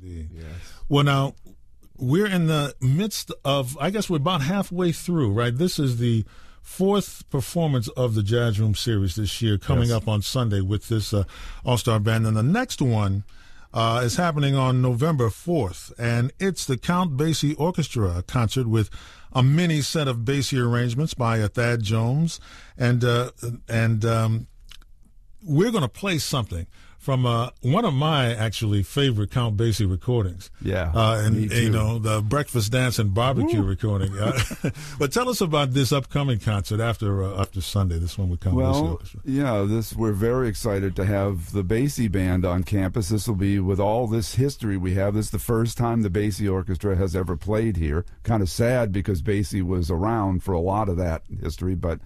indeed. Yes. Well, now, we're in the midst of, I guess we're about halfway through, right? This is the fourth performance of the Jazz Room Series this year, coming up on Sunday with this All-Star Band. And the next one is happening on November 4th, and it's the Count Basie Orchestra concert with a mini set of Basie arrangements by Thad Jones. And we're going to play something from one of my actually favorite Count Basie recordings. Yeah, and you know, the Breakfast, Dance, and Barbecue recording. But tell us about this upcoming concert after Sunday. This one with Count Basie Orchestra. Yeah, we're very excited to have the Basie Band on campus. This will be, with all this history we have, this is the first time the Basie Orchestra has ever played here. Kind of sad because Basie was around for a lot of that history, but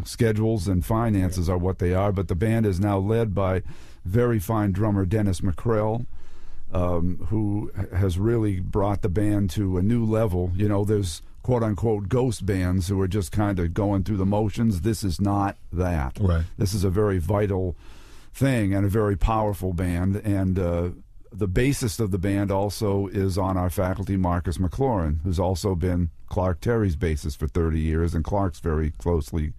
schedules and finances are what they are. But the band is now led by very fine drummer Dennis McCrell, who has really brought the band to a new level. You know, there's quote-unquote ghost bands who are just kind of going through the motions. This is not that. Right. This is a very vital thing and a very powerful band. And the bassist of the band also is on our faculty, Marcus McLaurin, who's also been Clark Terry's bassist for 30 years, and Clark's very closely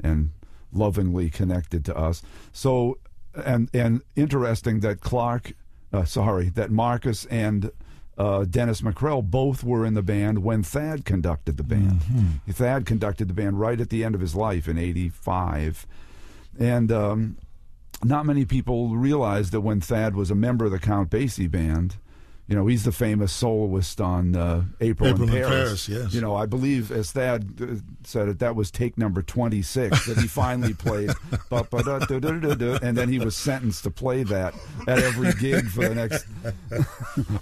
and lovingly connected to us. So, and interesting that that Marcus and Dennis McCrell both were in the band when Thad conducted the band. Mm-hmm. Thad conducted the band right at the end of his life in '85, and not many people realize that when Thad was a member of the Count Basie Band, you know, he's the famous soloist on April in Paris. Yes. You know, I believe, as Thad said it, that was take number 26 that he finally played. And then he was sentenced to play that at every gig for the next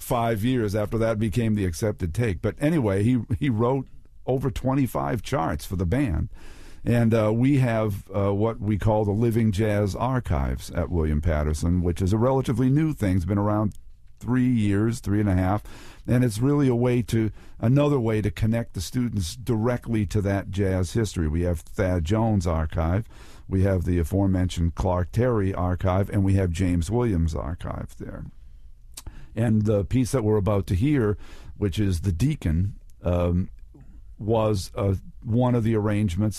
5 years. After that became the accepted take. But anyway, he wrote over 25 charts for the band. And we have what we call the Living Jazz Archives at William Paterson, which is a relatively new thing. It's been around 3.5 years, and it's really another way to connect the students directly to that jazz history. We have Thad Jones Archive, we have the aforementioned Clark Terry Archive, and we have James Williams Archive there. And the piece that we're about to hear, which is The Deacon, was one of the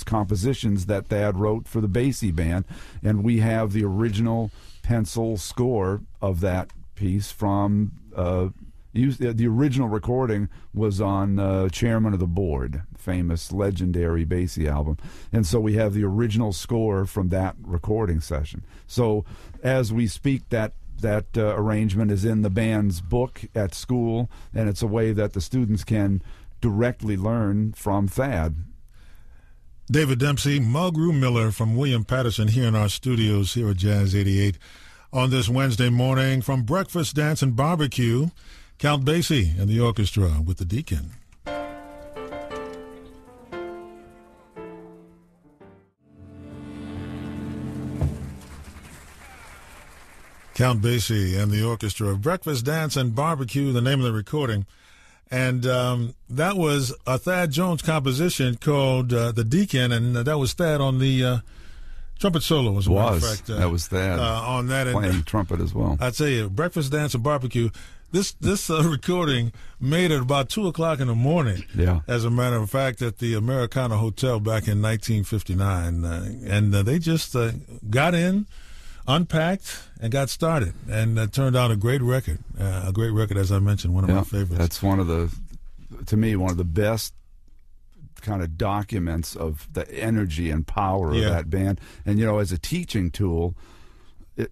compositions that Thad wrote for the Basie Band, and we have the original pencil score of that piece from the original recording was on Chairman of the Board, famous legendary Basie album, and so we have the original score from that recording session. So as we speak, that arrangement is in the band's book at school, and it's a way that the students can directly learn from Thad. David Demsey, Mulgrew Miller from William Paterson here in our studios here at Jazz 88 on this Wednesday morning. From Breakfast, Dance, and Barbecue, Count Basie and the orchestra with The Deacon. Count Basie and the orchestra of Breakfast, Dance, and Barbecue, the name of the recording. And that was a Thad Jones composition called The Deacon, and that was Thad on the trumpet solo. That was Thad on that. Playing trumpet as well. I tell you, Breakfast, Dance, and Barbecue, this recording made it about 2 o'clock in the morning, as a matter of fact, at the Americana Hotel back in 1959. And they just got in, unpacked, and got started, and it turned out a great record, as I mentioned, one of my favorites. That's to me one of the best kind of documents of the energy and power of that band. And, you know, as a teaching tool,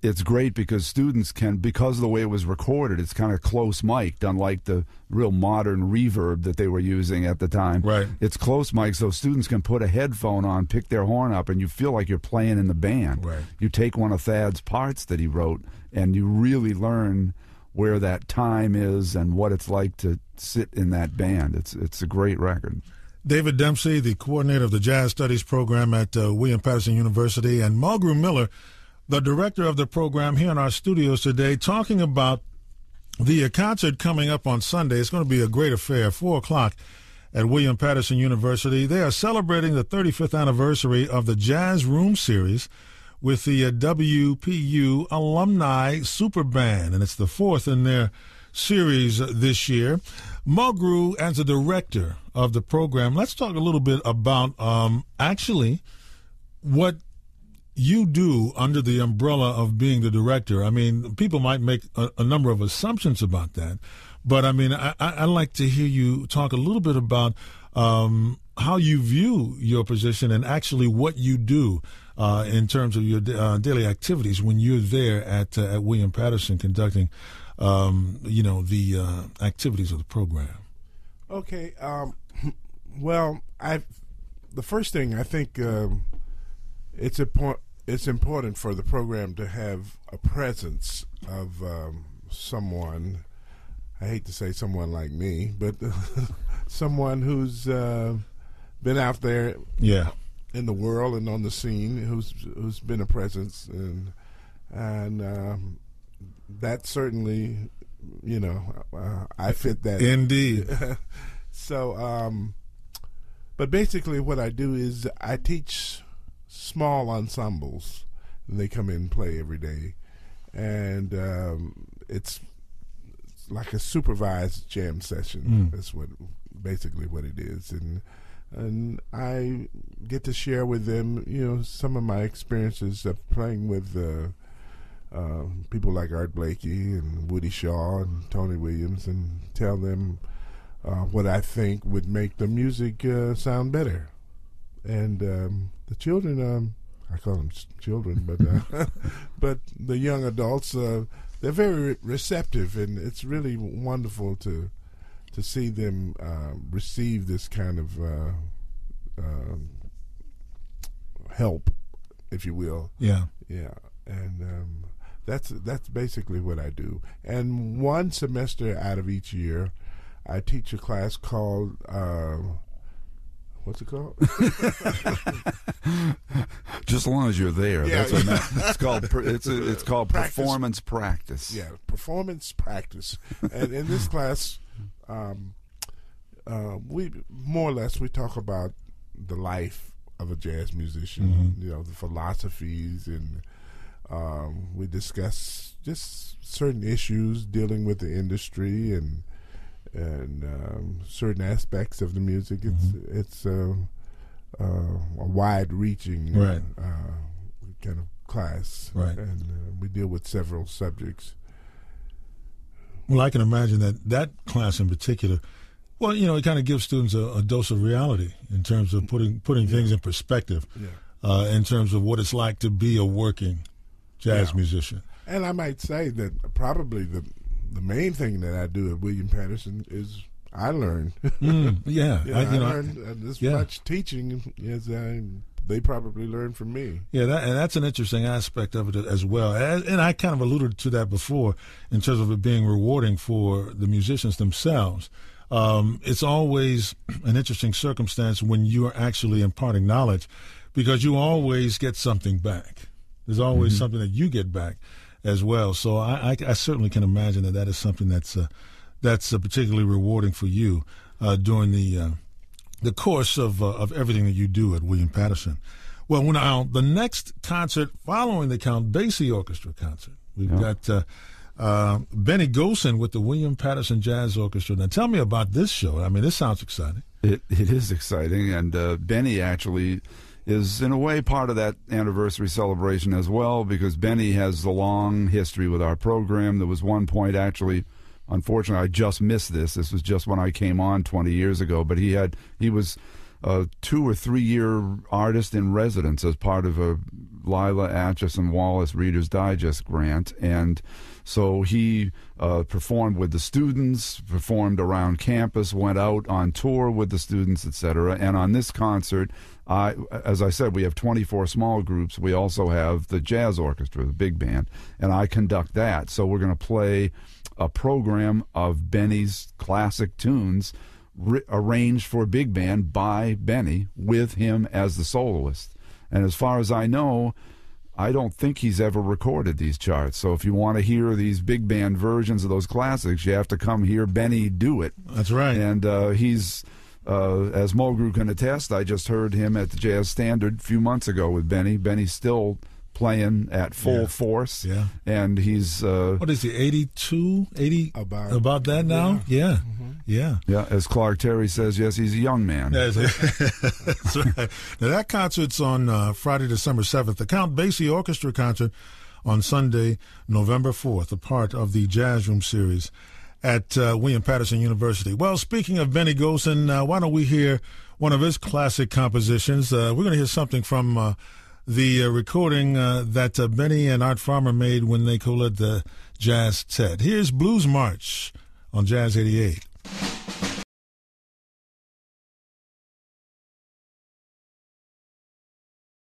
it's great because students can, because of the way it was recorded, it's kind of close mic'd, unlike the real modern reverb that they were using at the time. Right. It's close mic, so students can put a headphone on, pick their horn up, and you feel like you're playing in the band. Right. You take one of Thad's parts that he wrote, and you really learn where that time is and what it's like to sit in that band. It's a great record. David Demsey, the coordinator of the Jazz Studies program at William Paterson University, and Mulgrew Miller, the director of the program, here in our studios today, talking about the concert coming up on Sunday. It's going to be a great affair, 4 o'clock at William Paterson University. They are celebrating the 35th anniversary of the Jazz Room Series with the WPU Alumni Super Band, and it's the fourth in their series this year. Mulgrew, as the director of the program, let's talk a little bit about actually what you do under the umbrella of being the director. I mean, people might make a number of assumptions about that, but I mean, I'd like to hear you talk a little bit about how you view your position and actually what you do in terms of your daily activities when you're there at William Paterson conducting, the activities of the program. Okay. Well, the first thing I think it's important for the program to have a presence of someone. I hate to say someone like me, but someone who's been out there, in the world and on the scene, who's been a presence, and that certainly, I fit that. Indeed. So, but basically, what I do is I teach small ensembles, and they come in and play every day, and it's like a supervised jam session. That's basically what it is, and I get to share with them, some of my experiences of playing with people like Art Blakey and Woody Shaw and Tony Williams, and tell them what I think would make the music sound better. And the children, I call them children, but the young adults, they're very receptive, and it's really wonderful to see them receive this kind of help, if you will. Yeah. And that's basically what I do. And one semester out of each year, I teach a class called what's it called? Just as long as you're there. Yeah, it's called practice. Performance practice. Yeah, performance practice. And in this class, we more or less we talk about the life of a jazz musician, the philosophies, and we discuss just certain issues dealing with the industry and certain aspects of the music. It's a wide-reaching kind of class, and we deal with several subjects. Well, I can imagine that class in particular, well, it kind of gives students a dose of reality in terms of putting things in perspective, in terms of what it's like to be a working jazz musician. And I might say that probably the main thing that I do at William Paterson is I learn. I learned as much teaching as they probably learn from me. Yeah, and that's an interesting aspect of it as well. And I kind of alluded to that before in terms of it being rewarding for the musicians themselves. It's always an interesting circumstance when you are actually imparting knowledge, because you always get something back. There's always something that you get back as well. So I certainly can imagine that is something that's particularly rewarding for you during the course of everything that you do at William Paterson. Well, now the next concert following the Count Basie Orchestra concert, we've got Benny Golson with the William Paterson Jazz Orchestra. Now, tell me about this show. I mean, this sounds exciting. It is exciting, and Benny actually is in a way part of that anniversary celebration as well, because Benny has a long history with our program. There was one point, actually, unfortunately, I just missed this. This was just when I came on 20 years ago, but he was a 2 or 3 year artist in residence as part of a Lila Atchison Wallace Reader's Digest grant, and so he performed with the students, performed around campus, went out on tour with the students, etc. And on this concert, as I said, we have 24 small groups. We also have the jazz orchestra, the big band, and I conduct that. So we're going to play a program of Benny's classic tunes arranged for big band by Benny with him as the soloist. And as far as I know, I don't think he's ever recorded these charts. So if you want to hear these big band versions of those classics, you have to come hear Benny do it. That's right. And he's, as Mulgrew can attest, I just heard him at the Jazz Standard a few months ago with Benny. Benny still playing at full force. Yeah. And he's what is he, 82, 80? About that now? Yeah. Mm-hmm. Yeah. Yeah, as Clark Terry says, yes, he's a young man. That's right. Now, that concert's on Friday, December 7th. The Count Basie Orchestra concert on Sunday, November 4th, a part of the Jazz Room series at William Paterson University. Well, speaking of Benny Golson, why don't we hear one of his classic compositions? We're going to hear something from the recording that Benny and Art Farmer made when they co-led the Jazz Tet. Here's Blues March on Jazz 88.